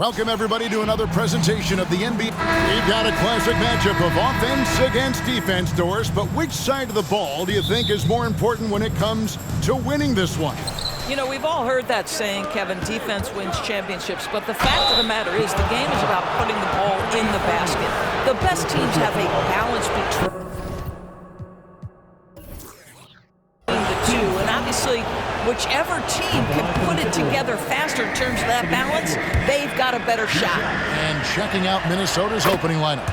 Welcome, everybody, to another presentation of the NBA. We've got a classic matchup of offense against defense, Doris, but which side of the ball do you think is more important when it comes to winning this one? You know, we've all heard that saying, Kevin, defense wins championships, but the fact of the matter is the game is about putting the ball in the basket. The best teams have a balance between the two, and obviously, whichever team can put it together faster in terms of that balance, they've got a better shot. And checking out Minnesota's opening lineup.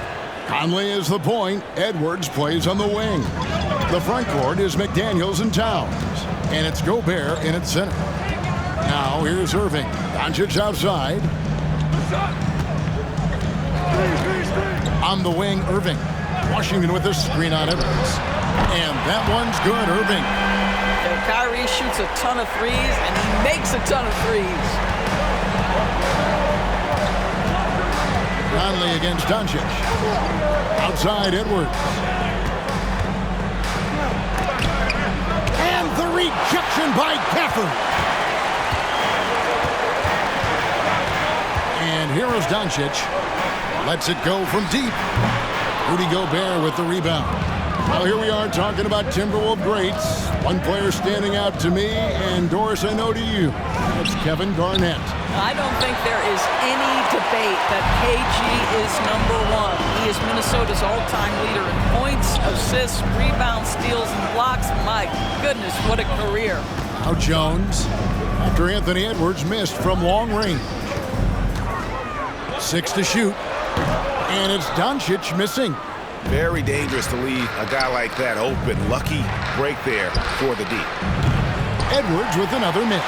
Conley is the point. Edwards plays on the wing. The front court is McDaniels and Towns. And it's Gobert in its center. Now here's Irving. Doncic outside. On the wing, Irving. Washington with the screen on Edwards. And that one's good, Irving. And Kyrie shoots a ton of threes, and he makes a ton of threes. Conley against Doncic. Outside, Edwards. And the rejection by Gafford. And here is Doncic. Lets it go from deep. Rudy Gobert with the rebound. Well, here we are talking about Timberwolves greats. One player standing out to me, and Doris, I know to you. It's Kevin Garnett. I don't think there is any debate that KG is #1. He is Minnesota's all-time leader in points, assists, rebounds, steals, and blocks. My goodness, what a career. Now Jones, after Anthony Edwards missed from long range. 6 to shoot. And it's Doncic missing. Very dangerous to leave a guy like that open. Lucky break there for the D. Edwards with another miss.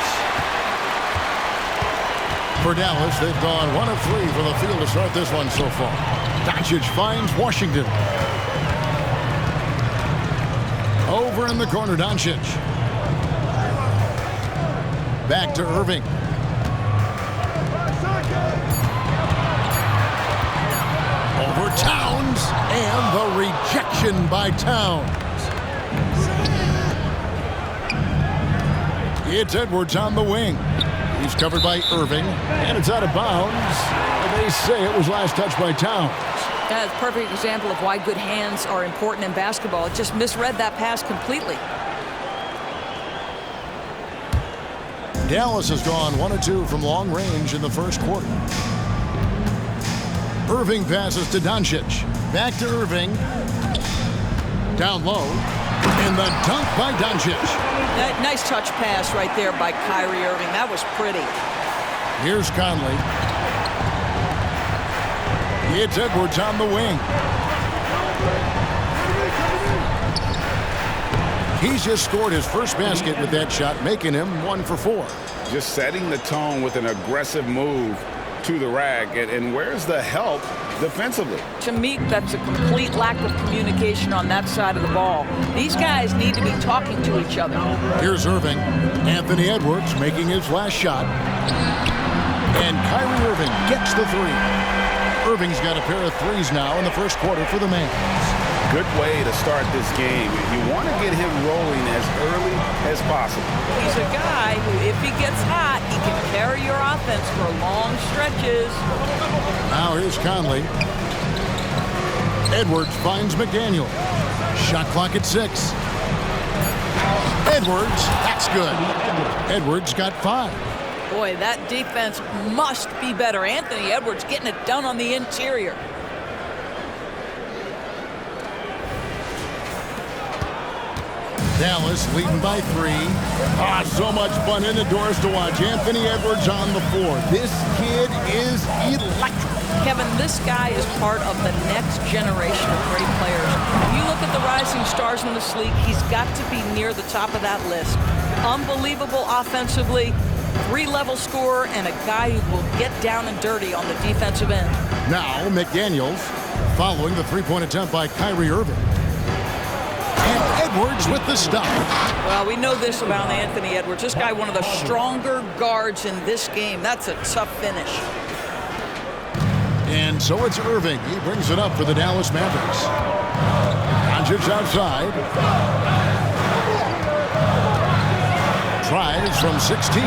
For Dallas, they've gone 1 of 3 from the field to start this one so far. Doncic finds Washington. Over in the corner, Doncic. Back to Irving. Over Towns, and the rejection by Towns. It's Edwards on the wing. He's covered by Irving, and it's out of bounds. And they say it was last touched by Towns. That's a perfect example of why good hands are important in basketball. It just misread that pass completely. Dallas has gone 1 of 2 from long range in the first quarter. Irving passes to Doncic. Back to Irving. Down low. And the dunk by Doncic. Nice touch pass right there by Kyrie Irving. That was pretty. Here's Conley. It's Edwards on the wing. He's just scored his first basket with that shot, making him 1 for 4. Just setting the tone with an aggressive move to the rack. And where's the help defensively? To me, that's a complete lack of communication on that side of the ball. These guys need to be talking to each other. Here's Irving. Anthony Edwards making his last shot. And Kyrie Irving gets the 3. Irving's got a pair of threes now in the first quarter for the Mavs. Good way to start this game. You want to get him rolling as early as possible. He's a guy who, if he gets hot, he can carry your offense for long stretches. Now here's Conley. Edwards finds McDaniel. Shot clock at 6. Edwards, that's good. Edwards got 5. Boy, that defense must be better. Anthony Edwards getting it done on the interior. Dallas leading by 3. So much fun in the doors to watch. Anthony Edwards on the floor. This kid is electric. Kevin, this guy is part of the next generation of great players. If you look at the rising stars in this league, he's got to be near the top of that list. Unbelievable offensively, 3-level scorer, and a guy who will get down and dirty on the defensive end. Now McDaniels following the 3-point attempt by Kyrie Irving. And Edwards with the stop. Well, we know this about Anthony Edwards. This guy, one of the stronger guards in this game. That's a tough finish. And so it's Irving. He brings it up for the Dallas Mavericks. Doncic outside. Tries from 16.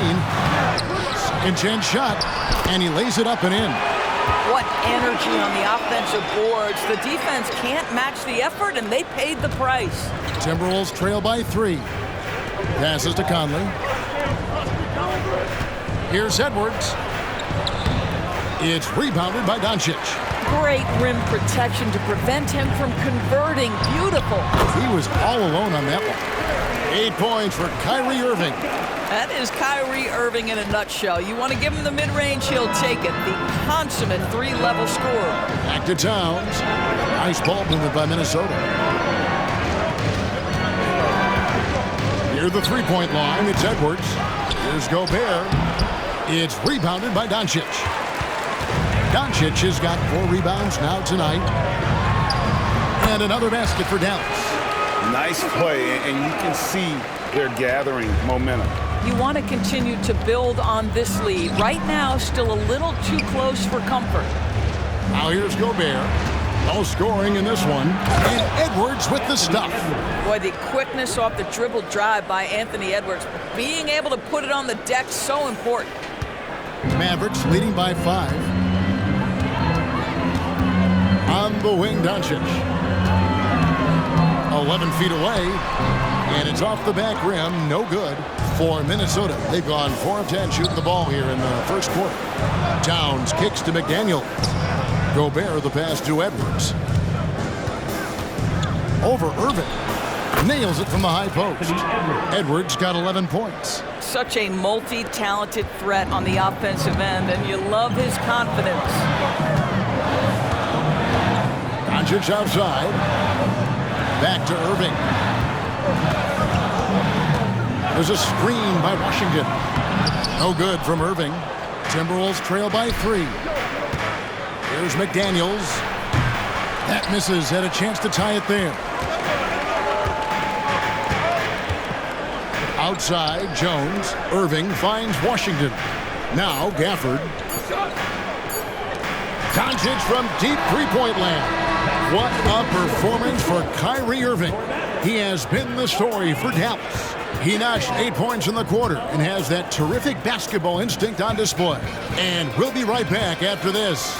Intense shot, and he lays it up and in. What energy on the offensive boards. The defense can't match the effort, and they paid the price. Timberwolves trail by 3. Passes to Conley. Here's Edwards. It's rebounded by Doncic. Great rim protection to prevent him from converting. Beautiful. He was all alone on that one. 8 points for Kyrie Irving. That is Kyrie Irving in a nutshell. You want to give him the mid-range, he'll take it. The consummate 3-level scorer. Back to Towns. Nice ball movement by Minnesota. Near the three-point line, it's Edwards. Here's Gobert. It's rebounded by Doncic. Doncic has got 4 rebounds now tonight. And another basket for Dallas. Nice play, and you can see they're gathering momentum. You want to continue to build on this lead. Right now, still a little too close for comfort. Now here's Gobert. No scoring in this one. And Edwards with the stuff. Boy, the quickness off the dribble drive by Anthony Edwards. Being able to put it on the deck, so important. Mavericks leading by 5. On the wing, Doncic. 11 feet away. And it's off the back rim. No good for Minnesota. They've gone 4 of 10 shooting the ball here in the first quarter. Towns kicks to McDaniels. Gobert the pass to Edwards. Over Irving. Nails it from the high post. Edwards got 11 points. Such a multi-talented threat on the offensive end, and you love his confidence. Doncic outside. Back to Irving. There's a screen by Washington. No good from Irving. Timberwolves trail by 3. Here's McDaniels. That misses. Had a chance to tie it there. Outside, Jones. Irving finds Washington. Now Gafford. Doncic from deep three-point land. What a performance for Kyrie Irving. He has been the story for Dallas. He notched 8 points in the quarter and has that terrific basketball instinct on display. And we'll be right back after this.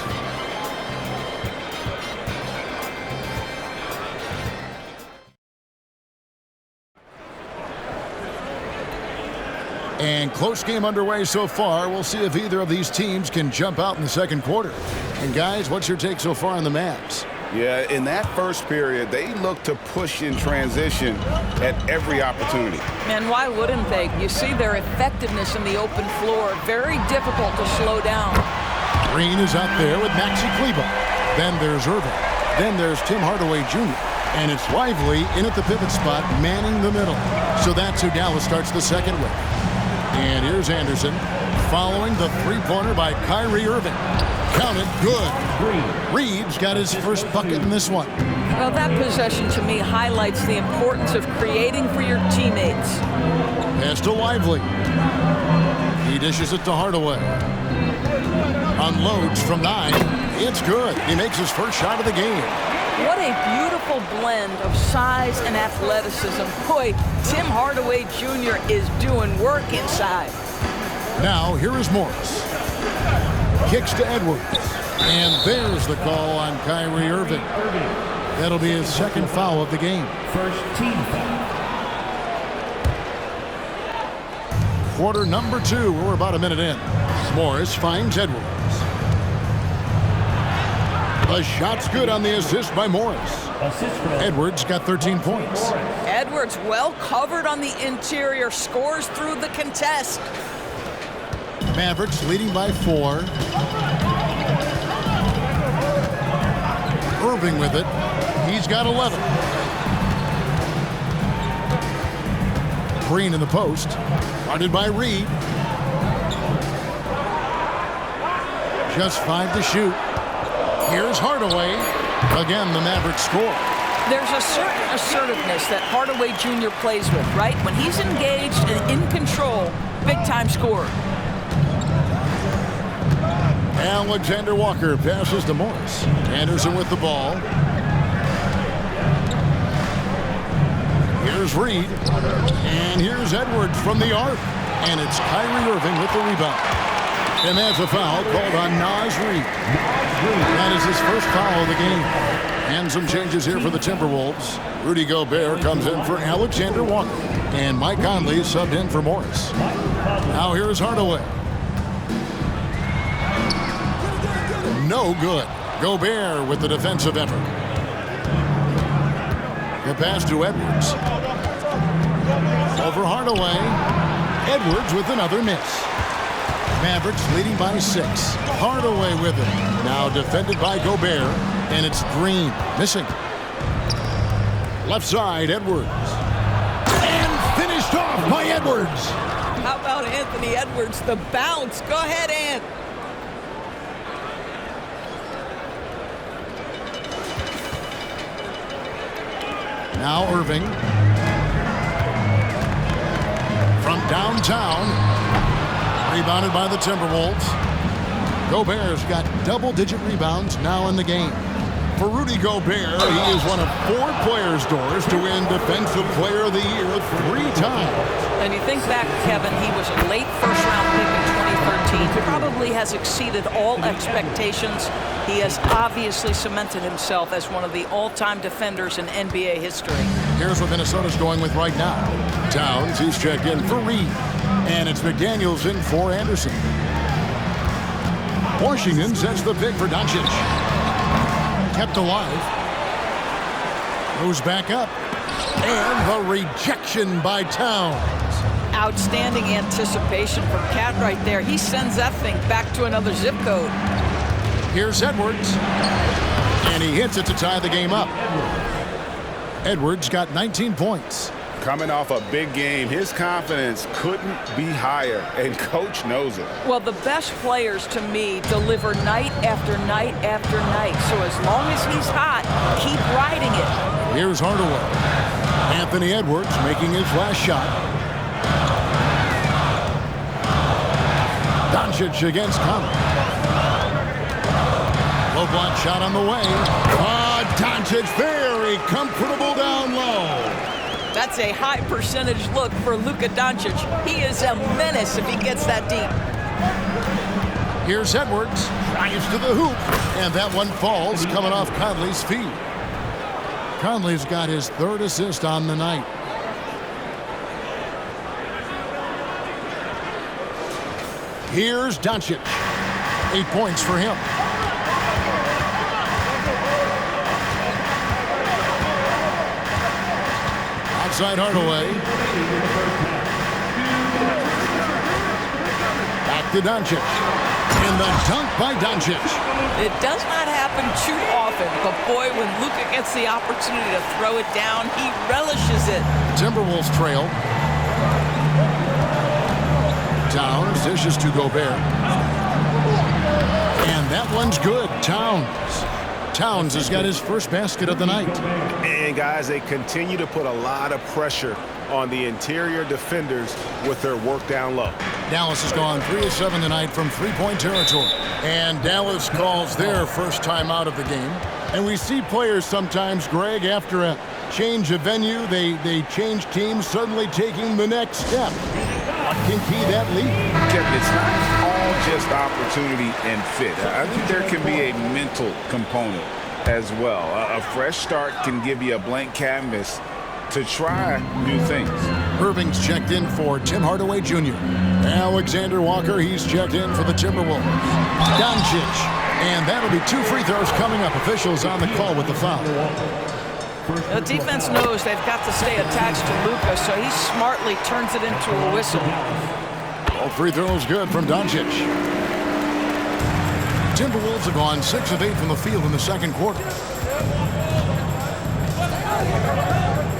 And close game underway so far. We'll see if either of these teams can jump out in the second quarter. And guys, what's your take so far on the Mavs? Yeah, in that first period, they looked to push in transition at every opportunity. And why wouldn't they? You see their effectiveness in the open floor. Very difficult to slow down. Green is out there with Maxi Kleber. Then there's Irving. Then there's Tim Hardaway Jr. And it's Lively in at the pivot spot, manning the middle. So that's who Dallas starts the second with. And here's Anderson following the three-pointer by Kyrie Irving. Counted good. Reeves got his first bucket in this one. Well, that possession to me highlights the importance of creating for your teammates. Pass to Lively. He dishes it to Hardaway. Unloads from 9. It's good. He makes his first shot of the game. What a beautiful blend of size and athleticism. Boy, Tim Hardaway Jr. is doing work inside. Now, here is Morris. Kicks to Edwards. And there's the call on Kyrie Irving. That'll be his second foul of the game. First team foul. Quarter number 2. We're about a minute in. Morris finds Edwards. The shot's good on the assist by Morris. Edwards got 13 points. Edwards well covered on the interior, scores through the contest. Mavericks leading by 4. Irving with it. He's got 11. Green in the post. Guarded by Reed. Just 5 to shoot. Here's Hardaway. Again, the Mavericks score. There's a certain assertiveness that Hardaway Jr. plays with, right? When he's engaged and in control, big-time scorer. Alexander Walker passes to Morris. Anderson with the ball. Here's Reed. And here's Edwards from the arc. And it's Kyrie Irving with the rebound. And that's a foul called on Naz Reid. That is his first foul of the game. And some changes here for the Timberwolves. Rudy Gobert comes in for Alexander Walker. And Mike Conley is subbed in for Morris. Now here's Hardaway. No good. Gobert with the defensive effort. The pass to Edwards. Over Hardaway. Edwards with another miss. Mavericks leading by 6. Hardaway with it. Now defended by Gobert. And it's Green missing. Left side, Edwards. And finished off by Edwards. How about Anthony Edwards? The bounce. Go ahead, Ant. Now Irving. From downtown. Rebounded by the Timberwolves. Gobert's got double-digit rebounds now in the game. For Rudy Gobert, he is one of 4 players, Doris, to win Defensive Player of the Year 3 times. And you think back, Kevin, he was a late first-round pick in 2013. He probably has exceeded all expectations. He has obviously cemented himself as one of the all-time defenders in NBA history. Here's what Minnesota's going with right now. Towns, he's checked in for Reed. And it's McDaniels in for Anderson. Washington sets the pick for Doncic. Kept alive. Moves back up. And the rejection by Towns. Outstanding anticipation from Cat right there. He sends that thing back to another zip code. Here's Edwards. And he hits it to tie the game up. Edwards got 19 points. Coming off a big game, his confidence couldn't be higher, and coach knows it. Well, the best players, to me, deliver night after night after night. So as long as he's hot, keep riding it. Here's Hardaway. Anthony Edwards making his last shot. Doncic against Conley. Low block shot on the way. Doncic very comfortable down low. That's a high percentage look for Luka Doncic. He is a menace if he gets that deep. Here's Edwards. Drives to the hoop. And that one falls coming off Conley's feet. Conley's got his 3rd assist on the night. Here's Doncic. 8 points for him. Outside Hardaway. Back to Doncic. And the dunk by Doncic. It does not happen too often, but boy, when Luka gets the opportunity to throw it down, he relishes it. Timberwolves trail. Towns dishes to Gobert. And that one's good. Towns has got his first basket of the night. And guys, they continue to put a lot of pressure on the interior defenders with their work down low. Dallas has gone 3 of 7 tonight from 3-point territory. And Dallas calls their first time out of the game. And we see players sometimes, Greg, after a change of venue, they change teams, suddenly taking the next step. What can key that lead? Kevin, it's not all just opportunity and fit. I think there can be a mental component as well. A fresh start can give you a blank canvas to try new things. Irving's checked in for Tim Hardaway Jr. Alexander Walker, he's checked in for the Timberwolves. Doncic. And that'll be 2 free throws coming up. Officials on the call with the foul. The defense knows they've got to stay attached to Luka, so he smartly turns it into a whistle. All free throws good from Doncic. Timberwolves have gone 6 of 8 from the field in the second quarter.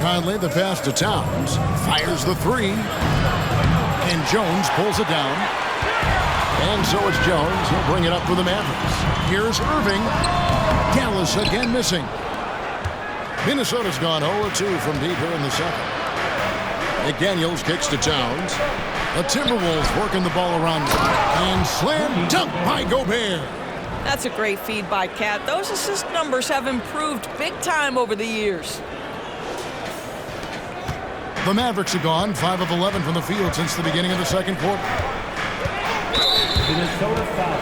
Conley, the pass to Towns. Fires the 3. And Jones pulls it down. And so it's Jones. He'll bring it up for the Mavericks. Here's Irving. Dallas again missing. Minnesota's gone 0-2 from deep here in the second. McDaniels kicks to Towns. The Timberwolves working the ball around. And slam dunk by Gobert. That's a great feed by Cat. Those assist numbers have improved big time over the years. The Mavericks have gone 5 of 11 from the field since the beginning of the second quarter. Minnesota foul.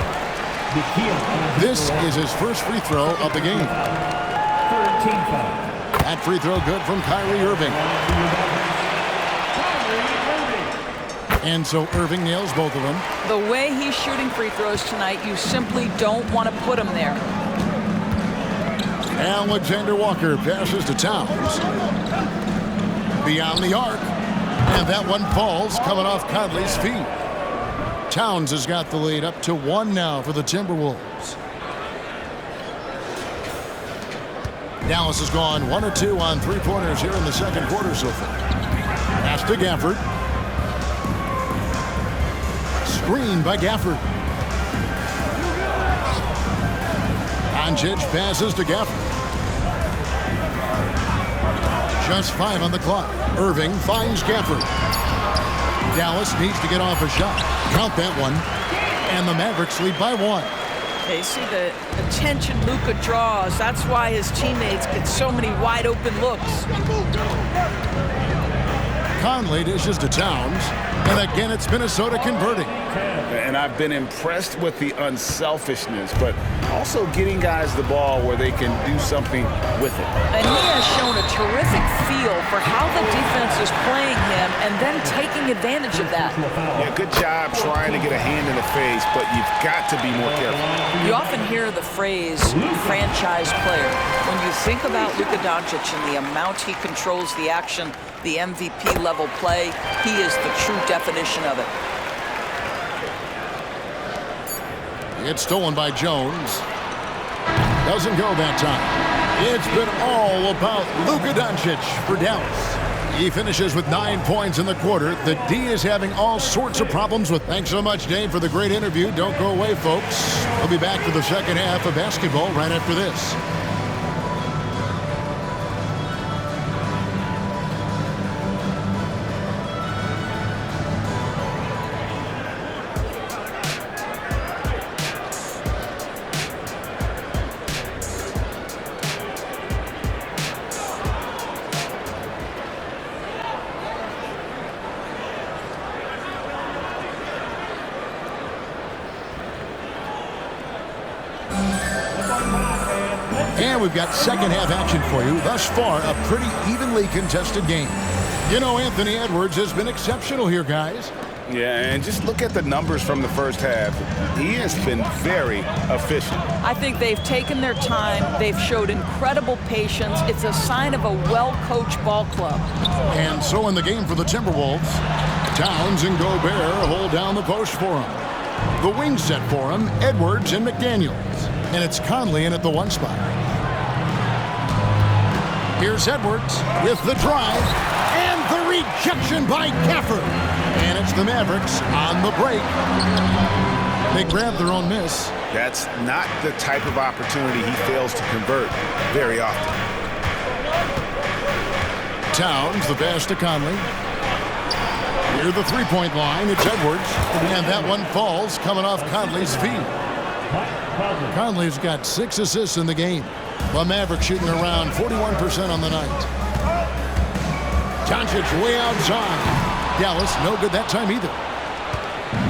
This is his first free throw of the game. Third team foul. That free throw good from Kyrie Irving. And so Irving nails both of them. The way he's shooting free throws tonight, you simply don't want to put him there. Alexander Walker passes to Towns. Beyond the arc. And that one falls coming off Conley's feet. Towns has got the lead up to 1 now for the Timberwolves. Dallas has gone 1 of 2 on three-pointers here in the second quarter so far. Pass to Gafford. Screen by Gafford. Doncic passes to Gafford. Just 5 on the clock. Irving finds Gafford. Dallas needs to get off a shot. Count that one. And the Mavericks lead by 1. They see the attention Luka draws. That's why his teammates get so many wide open looks. Conley dishes to Towns. And again, it's Minnesota converting. And I've been impressed with the unselfishness, but also getting guys the ball where they can do something with it. And he has shown a terrific feel for how the defense is playing him and then taking advantage of that. Yeah, good job trying to get a hand in the face, but you've got to be more careful. You often hear the phrase franchise player. When you think about Luka Doncic and the amount he controls the action, the MVP level play, he is the true definition of it. It's stolen by Jones. Doesn't go that time. It's been all about Luka Doncic for Dallas. He finishes with 9 points in the quarter. The D is having all sorts of problems with. Thanks so much, Dave, for the great interview. Don't go away, folks. We'll be back for the second half of basketball right after this. And we've got second half action for you. Thus far, a pretty evenly contested game. You know, Anthony Edwards has been exceptional here, guys. Yeah, and just look at the numbers from the first half. He has been very efficient. I think they've taken their time. They've showed incredible patience. It's a sign of a well-coached ball club. And so in the game for the Timberwolves, Towns and Gobert hold down the post for him. The wing set for him, Edwards and McDaniels. And it's Conley in at the 1 spot. Here's Edwards with the drive and the rejection by Gafford. And it's the Mavericks on the break. They grab their own miss. That's not the type of opportunity he fails to convert very often. Towns, the pass to Conley. Near the three-point line, it's Edwards. And that one falls coming off Conley's feet. Conley's got 6 assists in the game. The Mavericks shooting around 41% on the night. Doncic way outside. Dallas no good that time either.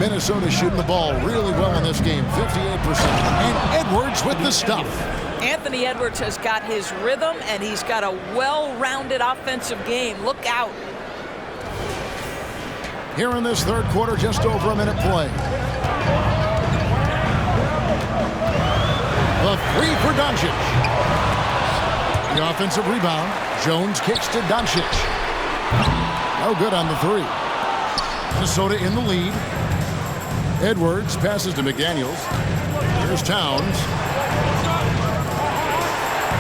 Minnesota shooting the ball really well in this game, 58%. And Edwards with the stuff. Anthony Edwards has got his rhythm, and he's got a well-rounded offensive game. Look out. Here in this third quarter, just over a minute play. The three for Doncic. The offensive rebound. Jones kicks to Doncic. No good on the 3. Minnesota in the lead. Edwards passes to McDaniels. Here's Towns.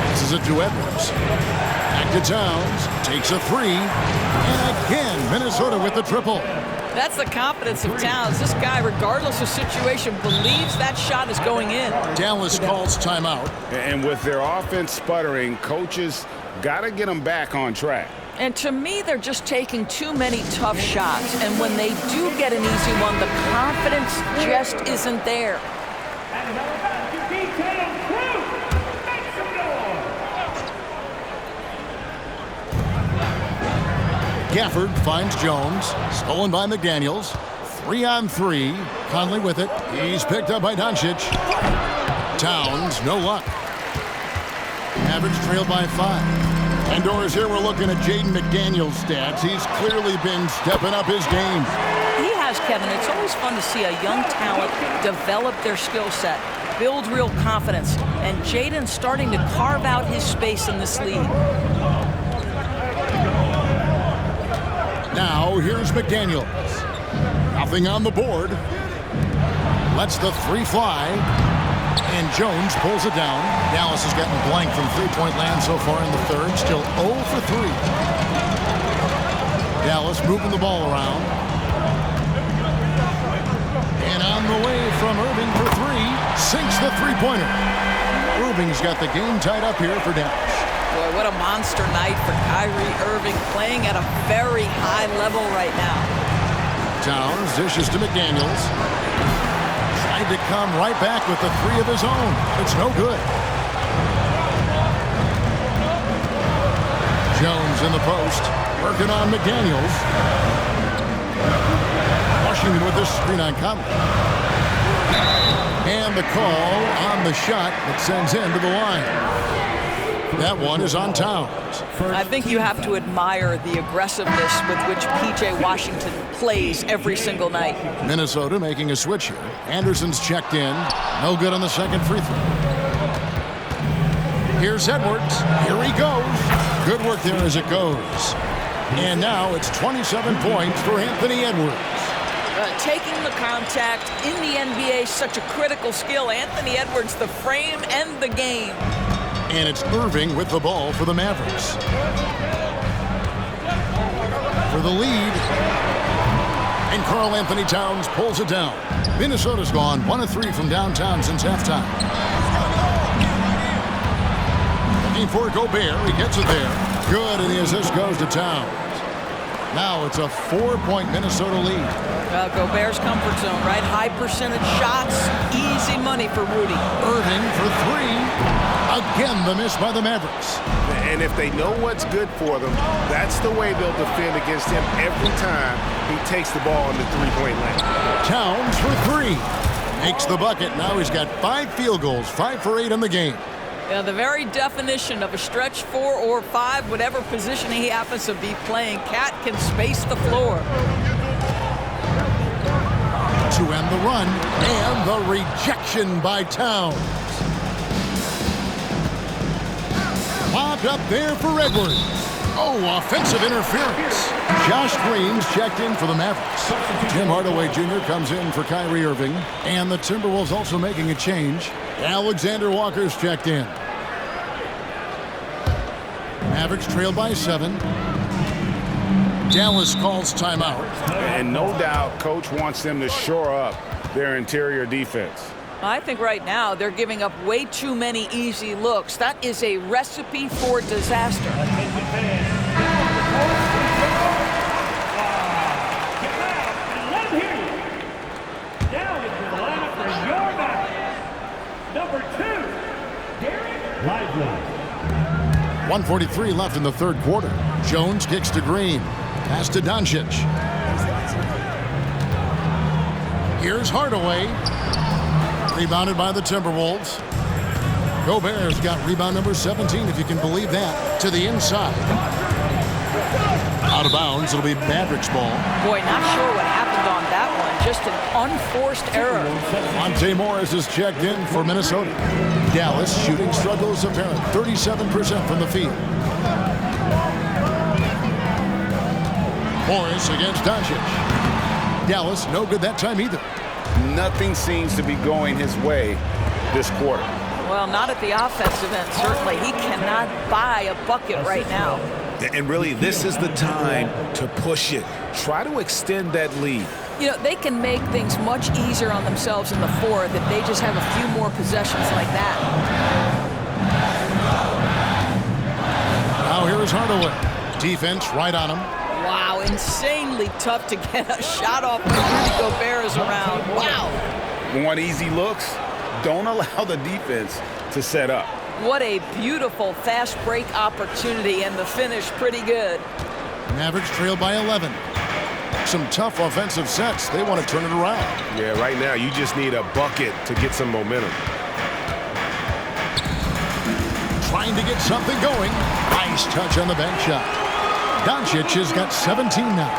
This is it to Edwards. Back to Towns. Takes a 3. And again, Minnesota with the triple. That's the confidence of Towns. This guy, regardless of situation, believes that shot is going in. Dallas calls timeout. And with their offense sputtering, coaches got to get them back on track. And to me, they're just taking too many tough shots. And when they do get an easy one, the confidence just isn't there. Gafford finds Jones. Stolen by McDaniels. 3-on-3. Conley with it. He's picked up by Doncic. Towns, no luck. Mavericks trail by 5. Indoors here, we're looking at Jaden McDaniels' stats. He's clearly been stepping up his game. He has, Kevin. It's always fun to see a young talent develop their skill set, build real confidence, and Jaden's starting to carve out his space in this league. Now, here's McDaniels. Nothing on the board. Lets the 3 fly. And Jones pulls it down. Dallas has gotten blank from three-point land so far in the third. Still 0 for 3. Dallas moving the ball around. And on the way from Irving for 3. Sinks the three-pointer. Irving's got the game tied up here for Dallas. Boy, what a monster night for Kyrie Irving, playing at a very high level right now. Towns dishes to McDaniels. Tried to come right back with the 3 of his own. It's no good. Jones in the post, working on McDaniels. Washington with this screen on Conley. And the call on the shot that sends him to the line. That one is on Towns. I think you have to admire the aggressiveness with which P.J. Washington plays every single night. Minnesota making a switch here. Anderson's checked in. No good on the second free throw. Here's Edwards. Here he goes. Good work there as it goes. And now it's 27 points for Anthony Edwards. Taking the contact in the NBA, such a critical skill. Anthony Edwards, the frame and the game. And it's Irving with the ball for the Mavericks. For the lead. And Karl Anthony Towns pulls it down. Minnesota's gone 1 of 3 from downtown since halftime. Looking for Gobert. He gets it there. Good, and the assist goes to Towns. Now it's a 4-point Minnesota lead. Gobert's comfort zone, right? High percentage shots, easy money for Rudy. Irving for 3. Again, the miss by the Mavericks. And if they know what's good for them, that's the way they'll defend against him every time he takes the ball in the three-point line. Towns for 3. Makes the bucket. Now he's got 5 field goals, 5 for 8 in the game. Yeah, the very definition of a stretch 4 or 5, whatever position he happens to be playing, Cat can space the floor. To end the run, and the rejection by Towns. Popped up there for Edwards. Oh, offensive interference. Josh Green's checked in for the Mavericks. Tim Hardaway Jr. comes in for Kyrie Irving. And the Timberwolves also making a change. Alexander Walker's checked in. Mavericks trail by 7. Dallas calls timeout. And no doubt, Coach wants them to shore up their interior defense. I think right now they're giving up way too many easy looks. That is a recipe for disaster. Number 2, Derek Lively. 1:43 left in the third quarter. Jones kicks to Green. Pass to Doncic. Here's Hardaway. Rebounded by the Timberwolves. Gobert's got rebound number 17, if you can believe that, to the inside. Out of bounds, it'll be Mavericks ball. Boy, not sure what happened on that one. Just an unforced error. Monte Morris is checked in for Minnesota. Dallas shooting struggles apparent. 37% from the field. Morris against Doncic. Dallas, no good that time either. Nothing seems to be going his way this quarter. Well, not at the offensive end, certainly. He cannot buy a bucket right now. And really, this is the time to push it. Try to extend that lead. You know, they can make things much easier on themselves in the fourth if they just have a few more possessions like that. Now here is Hardaway. Defense right on him. Wow, insanely tough to get a shot off when Rudy Gobert is around. Wow. Want easy looks? Don't allow the defense to set up. What a beautiful fast break opportunity, and the finish pretty good. Mavericks trail by 11. some tough offensive sets. They want to turn it around. Yeah, right now you just need a bucket to get some momentum. Trying to get something going. Nice touch on the bank shot. Doncic has got 17 now.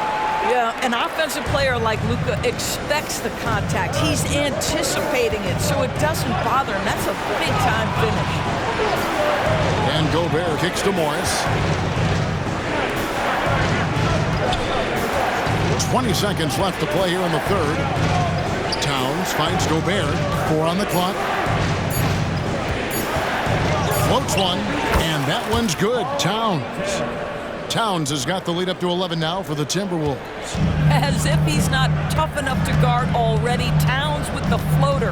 Yeah, an offensive player like Luka expects the contact. He's anticipating it, so it doesn't bother him. That's a big-time finish. And Gobert kicks to Morris. 20 seconds left to play here in the third. Towns finds Gobert. 4 on the clock. Floats one, and that one's good. Towns has got the lead up to 11 now for the Timberwolves. As if he's not tough enough to guard already. Towns with the floater.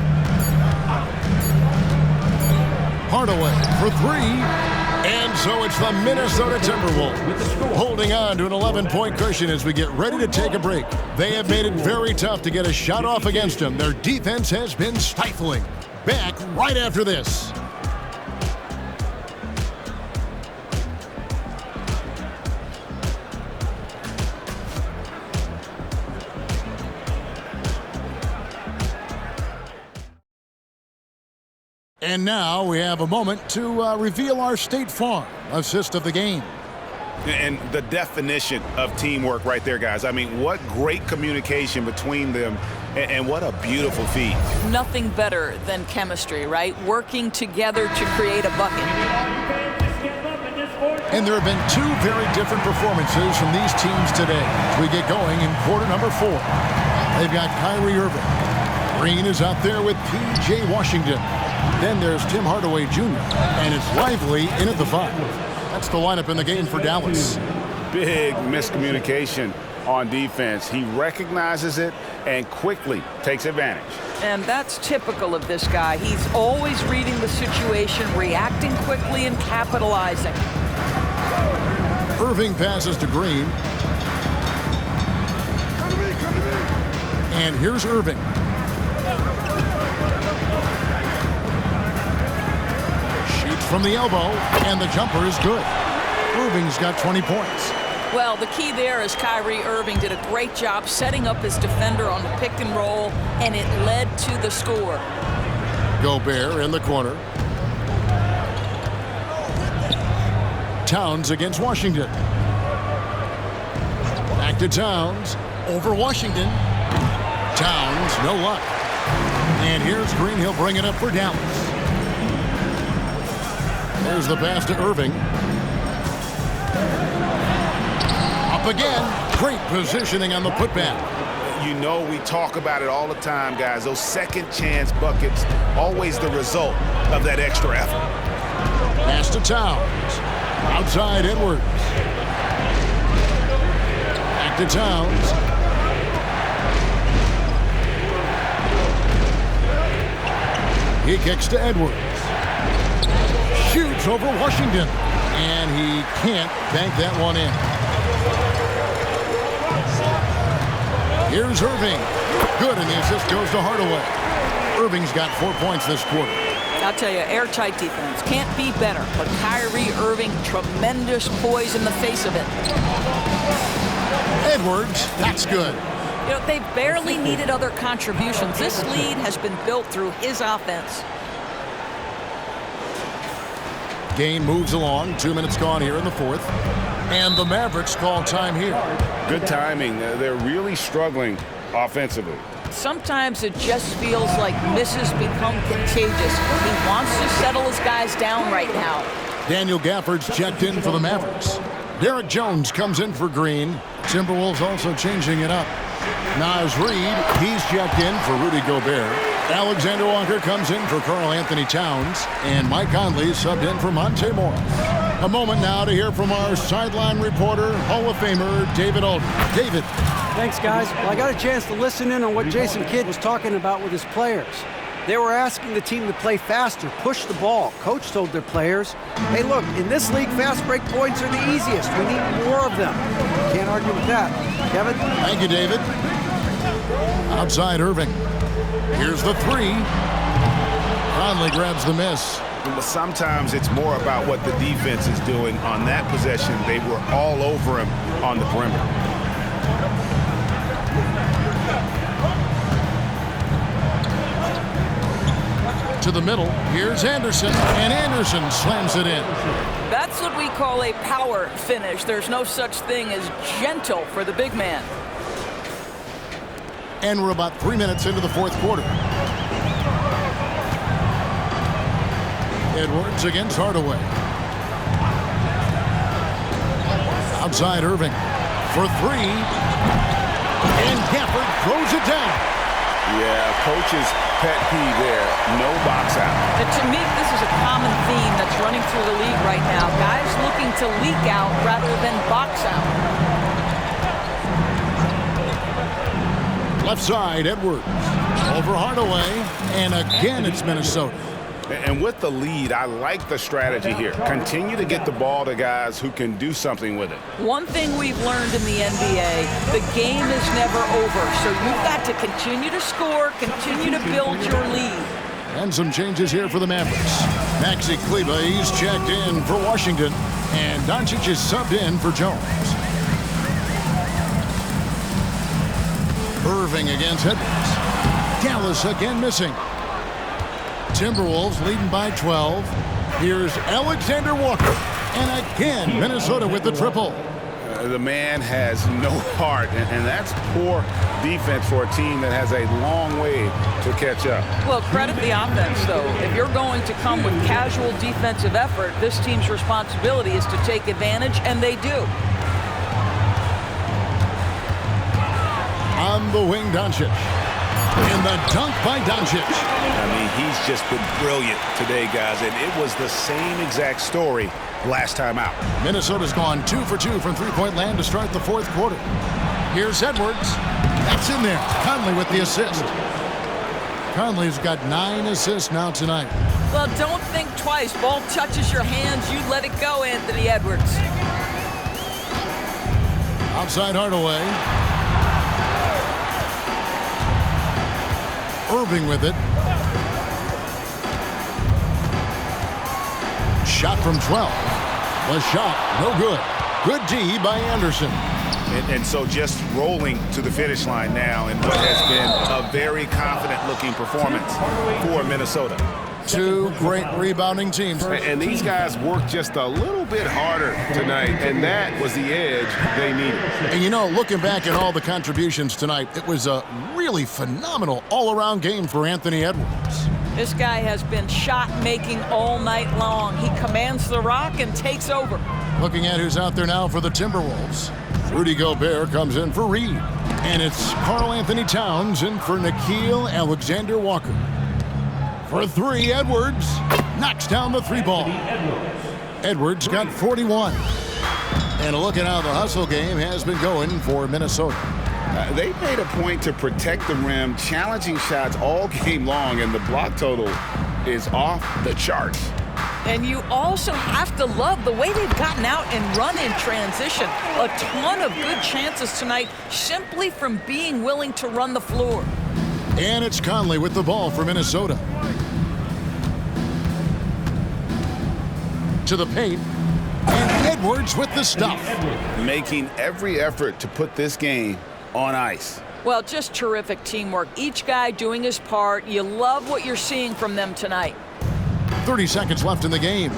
Hardaway for 3. And so it's the Minnesota Timberwolves holding on to an 11-point cushion as we get ready to take a break. They have made it very tough to get a shot off against them. Their defense has been stifling. Back right after this. And now we have a moment to reveal our State Farm assist of the game. And the definition of teamwork right there, guys. I mean, what great communication between them, and what a beautiful feat. Nothing better than chemistry, right? Working together to create a bucket. And there have been 2 very different performances from these teams today as we get going in quarter number 4. They've got Kyrie Irving. Green is out there with P.J. Washington. Then there's Tim Hardaway Jr. And it's Lively in at the 5. That's the lineup in the game for Dallas. Big miscommunication on defense. He recognizes it and quickly takes advantage. And that's typical of this guy. He's always reading the situation, reacting quickly, and capitalizing. Irving passes to Green. And here's Irving. From the elbow, and the jumper is good. Irving's got 20 points. Well, the key there is Kyrie Irving did a great job setting up his defender on the pick and roll, and it led to the score. Gobert in the corner. Towns against Washington. Back to Towns. Over Washington. Towns, no luck. And here's Green. He'll bring it up for Dallas. There's the pass to Irving. Up again. Great positioning on the putback. You know, we talk about it all the time, guys. Those second chance buckets, always the result of that extra effort. Pass to Towns. Outside Edwards. Back to Towns. He kicks to Edwards. Shoots over Washington, and he can't bank that one in. Here's Irving. Good, and the assist goes to Hardaway. Irving's got 4 points this quarter. I'll tell you, airtight defense. Can't be better. But Kyrie Irving, tremendous poise in the face of it. Edwards, that's good. You know, they barely needed other contributions. This lead has been built through his offense. Game moves along. 2 minutes gone here in the 4th. And the Mavericks call time here. Good timing. They're really struggling offensively. Sometimes it just feels like misses become contagious. He wants to settle his guys down right now. Daniel Gafford's checked in for the Mavericks. Derek Jones comes in for Green. Timberwolves also changing it up. Naz Reid, he's checked in for Rudy Gobert. Alexander Walker comes in for Karl Anthony Towns. And Mike Conley subbed in for Monte Morris. A moment now to hear from our sideline reporter, Hall of Famer David Aldridge. David. Thanks, guys. Well, I got a chance to listen in on what Jason Kidd was talking about with his players. They were asking the team to play faster, push the ball. Coach told their players, hey, look, in this league, fast break points are the easiest. We need more of them. Can't argue with that. Kevin? Thank you, David. Outside Irving. Here's the 3. Conley grabs the miss. But sometimes it's more about what the defense is doing. On that possession, they were all over him on the perimeter. To the middle, here's Anderson, and Anderson slams it in. That's what we call a power finish. There's no such thing as gentle for the big man. And we're about 3 minutes into the fourth quarter. Edwards against Hardaway. Outside Irving for three. And Gafford throws it down. Yeah, coach's pet peeve there. No box out. And to me, this is a common theme that's running through the league right now. Guys looking to leak out rather than box out. Left side, Edwards. Over Hardaway. And again, it's Minnesota. And with the lead, I like the strategy here. Continue to get the ball to guys who can do something with it. One thing we've learned in the NBA, the game is never over. So you've got to continue to score, continue to build your lead. And some changes here for the Mavericks. Maxi Kleber, he's checked in for Washington. And Doncic is subbed in for Jones. Irving against Edwards. Dallas again missing. Timberwolves leading by 12. Here's Alexander Walker. And again, Minnesota with the triple. The man has no heart, and that's poor defense for a team that has a long way to catch up. Well, credit the offense, though. If you're going to come with casual defensive effort, this team's responsibility is to take advantage, and they do. On the wing, Doncic. And the dunk by Doncic. I mean, he's just been brilliant today, guys, and it was the same exact story last time out. Minnesota's gone 2 for 2 from three-point land to start the fourth quarter. Here's Edwards. That's in there. Conley with the assist. Conley's got 9 assists now tonight. Well, don't think twice. Ball touches your hands, you let it go, Anthony Edwards. Outside Hardaway. Irving with it. Shot from 12. The shot, no good. Good D by Anderson. And so just rolling to the finish line now in what has been a very confident-looking performance for Minnesota. 2 great rebounding teams. And these guys worked just a little bit harder tonight, and that was the edge they needed. And you know, looking back at all the contributions tonight, it was a really phenomenal all-around game for Anthony Edwards. This guy has been shot-making all night long. He commands the rock and takes over. Looking at who's out there now for the Timberwolves. Rudy Gobert comes in for Reed. And it's Karl Anthony Towns in for Nickeil Alexander-Walker. For 3, Edwards knocks down the 3 ball. Edwards got 41. And a look at how the hustle game has been going for Minnesota. They made a point to protect the rim, challenging shots all game long, and the block total is off the charts. And you also have to love the way they've gotten out and run in transition. A ton of good chances tonight simply from being willing to run the floor. And it's Conley with the ball for Minnesota. To the paint. And Edwards with the stuff. Making every effort to put this game on ice. Well, just terrific teamwork. Each guy doing his part. You love what you're seeing from them tonight. 30 seconds left in the game.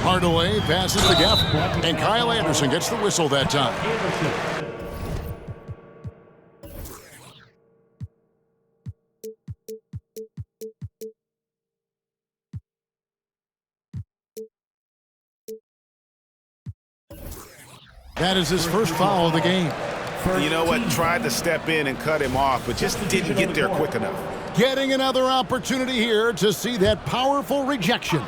Hardaway passes to Gafford. And Kyle Anderson gets the whistle that time. That is his first foul of the game. You know what? Tried to step in and cut him off, but just didn't get there quick enough. Getting another opportunity here to see that powerful rejection.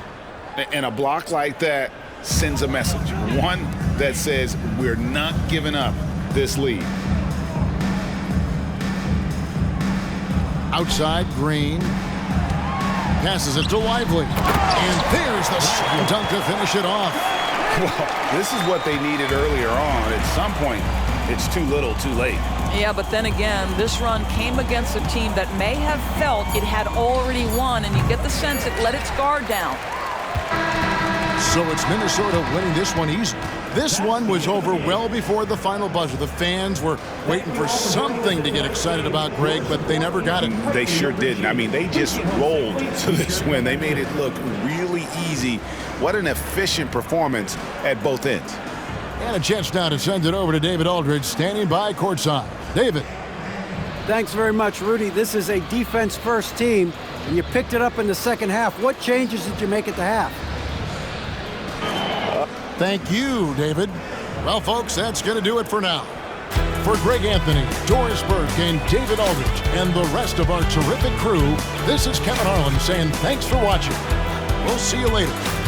And a block like that sends a message. One that says we're not giving up this lead. Outside, Green. Passes it to Lively. And there's the slam dunk to finish it off. Well, this is what they needed earlier on. At some point, it's too little, too late. Yeah, but then again, this run came against a team that may have felt it had already won, and you get the sense it let its guard down. So it's Minnesota winning this one easy. This one was over well before the final buzzer. The fans were waiting for something to get excited about, Greg, but they never got it. They sure didn't. I mean, they just rolled to this win. They made it look really easy. What an efficient performance at both ends. And a chance now to send it over to David Aldridge, standing by courtside. David. Thanks very much, Rudy. This is a defense-first team, and you picked it up in the second half. What changes did you make at the half? Thank you, David. Well, folks, that's going to do it for now. For Greg Anthony, Doris Burke, and David Aldridge, and the rest of our terrific crew, this is Kevin Harlan saying thanks for watching. We'll see you later.